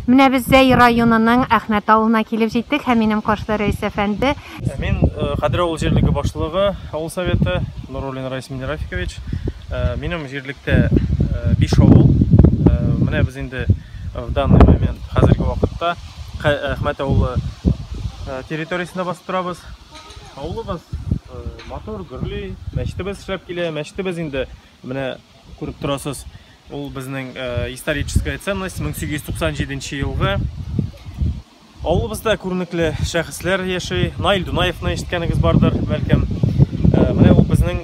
Менә без Зәй районының Әхмәт авылына килеп җиттек һәм минем каршыда Рәис әфәнде. Мен Кадыр авыл җирлеге башлыгы авыл советы Нуруллин Раисмин Рафикович. Минем җирлектә 5 авыл. Менә без инде в данный момент хәзерге вакытта Әхмәт авылы территориясендә басып торабыз. Авылыбыз матур, гөрли, мәчетебез эшләп килә. Мәчетебез инде менә күреп торасыз. Ул безнең историческая ценность 1897 елгы. Авылыбызда күренекле шәхесләр яши. Наил Дунаевны ишеткәнегез бардыр, бәлкем. Менә ул безнең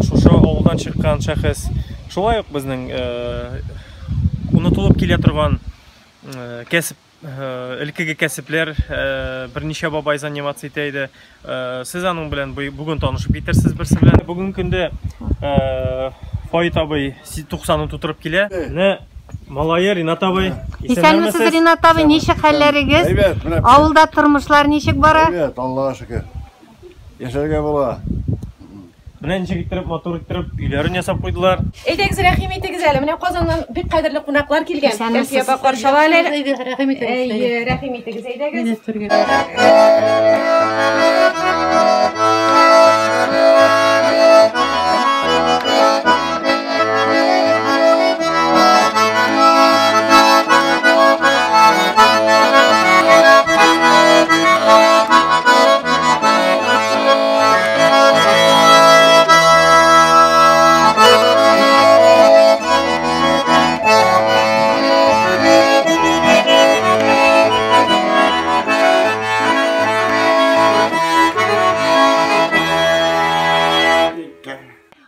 шушы авылдан чыккан шәхес. Шулай ук безнең унытылып килә торган кәсеп, элеккеге кәсепләр берничә бабай заниматься итә иде. Сез аның белән бүген танышып китерсез берсе белән. Бүген көндә Фаит абый 90-ны тутырып килә. Менә малае Ринат абый. Исәнмесез, Ринат абый, ничек хәлләрегез? Авылда тормышлар ничек бара? Evet, Allah'a şükür. Yaşarga була. Менә ничек иттереп, матур иттереп, өйләрен ясап куйдылар. Әйдәгез, рәхим итегез әле. Менә Казаннан бик кадерле кунаклар килгән. Исәнмесез. Кәлсия каршыла әле. Рәхим итегез, әйдәгез.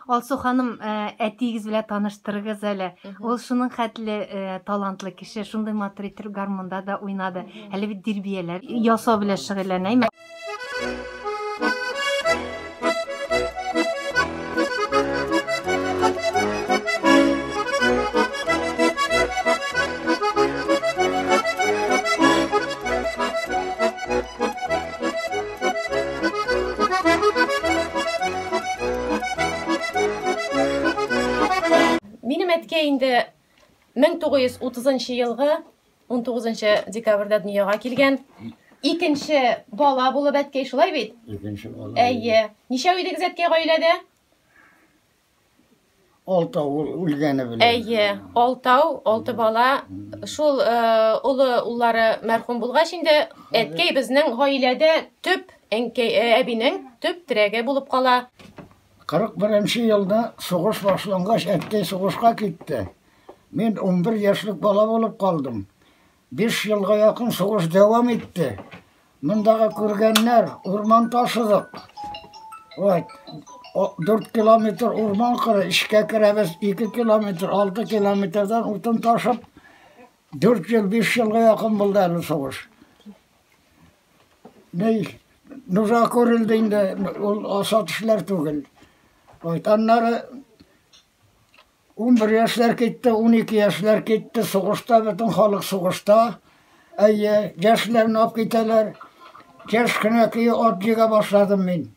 Алсу ханым, әтигез белән таныштырыгыз әле. Ул шуның хәтле талантлы кеше, шундый матур итеп гармонда да уйнады. Әле бит дирбияләр ясау белән шөгыльләнә. Минем әткәй инде 1930 елгы 19 декабрьдә дөньяга килгән. Икенче бала булып әткәй, шулай бит? Икенче бала. Әйе. Ничә идегез әткәй гаиләдә? Алтау үлгәне белән. Әйе, 6 бала. Шул уллары мәрхүм булгач инде әткәй безнең гаиләдә төп әбинең төп терәге булып кала. 41 елда сугыш башлангач, әткәй сугышка китте. Мен 11 яшьлек бала булып калдым. 5 елга якын сугыш дәвам итте. Мондагы күргәннәр, урман ташыдык. 4 километр урман кыры, эшкә керәбез 2 километр, 6 километрдан утын ташып, 4 ел, 5 елга якын булды әле сугыш. Нужа күрелде инде, ул асат эшләр түгел. Аннары 11 яшьләр китте, 12 яшьләр китте, сугышта, бөтен халык сугышта. Әйе, яшьләрне алып китәләр. Яшь кенә ат җигә башладым мин.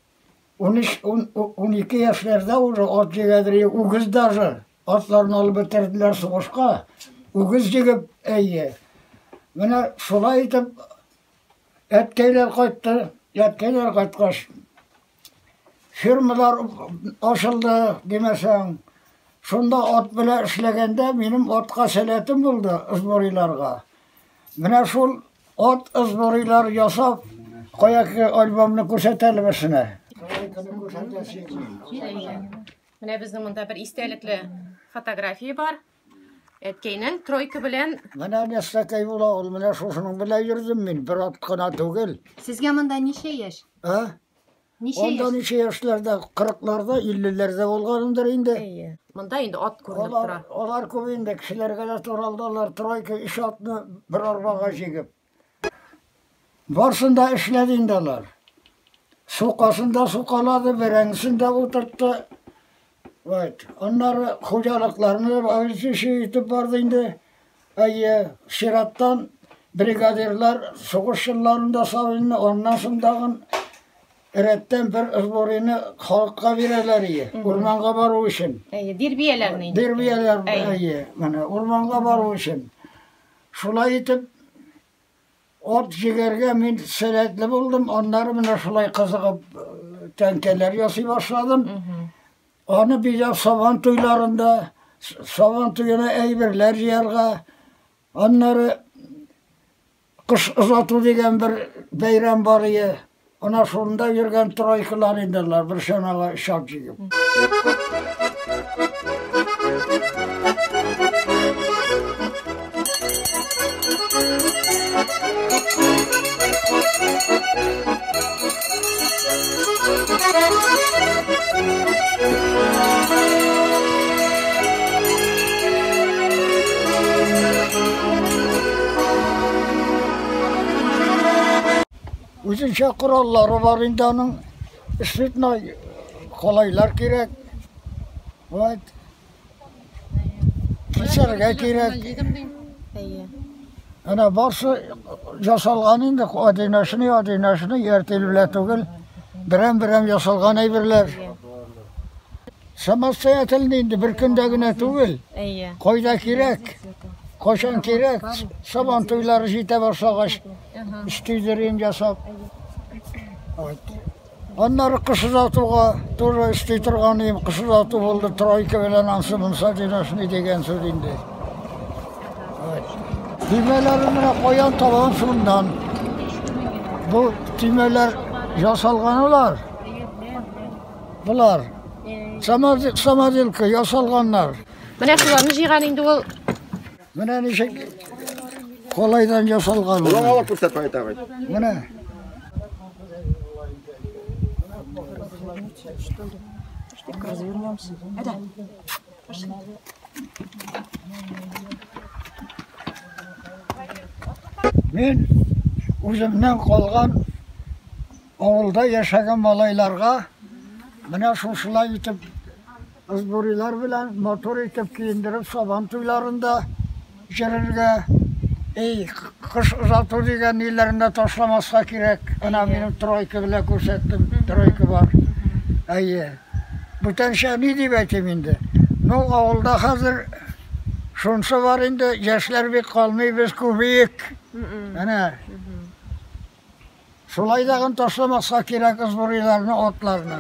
12 яшьләрдә уже ат җигәдер, үгез даже. Атларны алып бетерделәр сугышка. Үгез җигеп, әйе. Менә шулай итеп әткәйләр кайтты. Әткәйләр кайткач, фирмалар ашылды демәсәң. Шунда ат белән эшләгәндә минем атка сәләтем булды ызбориларга. Менә шул ат ызборилар ясап, каяки альбомны күрсәтәләр безне. Менә безнең монда бер истәлекле фотография бар. Әткәйнең тройка белән. Менә нәрсәкәй була ул, менә шушының белән йөрдем мин, бер ат кына түгел. Сезгә монда ничә яшь? Онда ничә яшьләрдә, 40-ларда, 50-ләрдә булгандыр инде. Әйе. Монда инде ат күренеп тора. Алар күп инде, кешеләргә дә туралдылар, тройка 3 атны бер арбага җигеп. Барсында эшләде инде алар. Сукасында сукалады, берәңсендә утыртты. Аннары хуҗалыкларны итеп барды инде. Әйе, Шираттан бригадирлар сугыш елларында сабыйны, оннан соң дагы рәттән бер ызборыны халыкка бирәләр иде, урманга бару өчен. Әйе, дирбияләрне. Дирбияләр, әйе, менә урманга бару өчен. Шулай итеп Ot jigerge min seletli buldum. Onları mine şulay kızıqıp tenkeler yasay başladım. Onu bir de saban tuylarında, saban tuyuna eybirler yerge. Onları kış uzatı degen bir beyram barıya. Ona şunda yürgen troykalar indirler bir şanağa şapçı gibi. Uzunca kuralları var indi onun üstüne kolaylar gerek. Evet. Keserge gerek. Ana varsa yasalgan indi adinaşını yertelüle tugul. Birem yasalgan eybirler. Samas seyahatilini indi bir gündegine tugul. Koyda gerek. Koşan gerek. Saban tuyları jite başlagaç. Üstüydürün yasap. Evet. Onları kışız atığa doğru üstü turganıyım. Kışız atı oldu. Troyka bilen ansımınsa dinaşını degen söyleyindi. Evet. Düğmelerini koyan tavan şundan. Bu düğmeler yasalganılar. Bular. Samadilki yasalganlar. Mine şularını jıygan indi ol. Mine nişek kolaydan yasalgan. Ulan ala kurtarmayı tabii. Mine. Men özümden kolgan avulda yaşagan balaylarga mine şuşulay itip ızburilar bilen motor itip kiyindirip saban tuylarında içerirge kış uzatı degen illerinde taşlamasga gerek. Ana benim troyka bile görsettim. Troyka var. Bütün şey ne deyip ettim indi. No avulda hazır şunsa var indi. Yaşlar bir kalmayı biz kubiyik. Ana. Şulay dağın taşlamasga gerek ızburilarını, otlarını.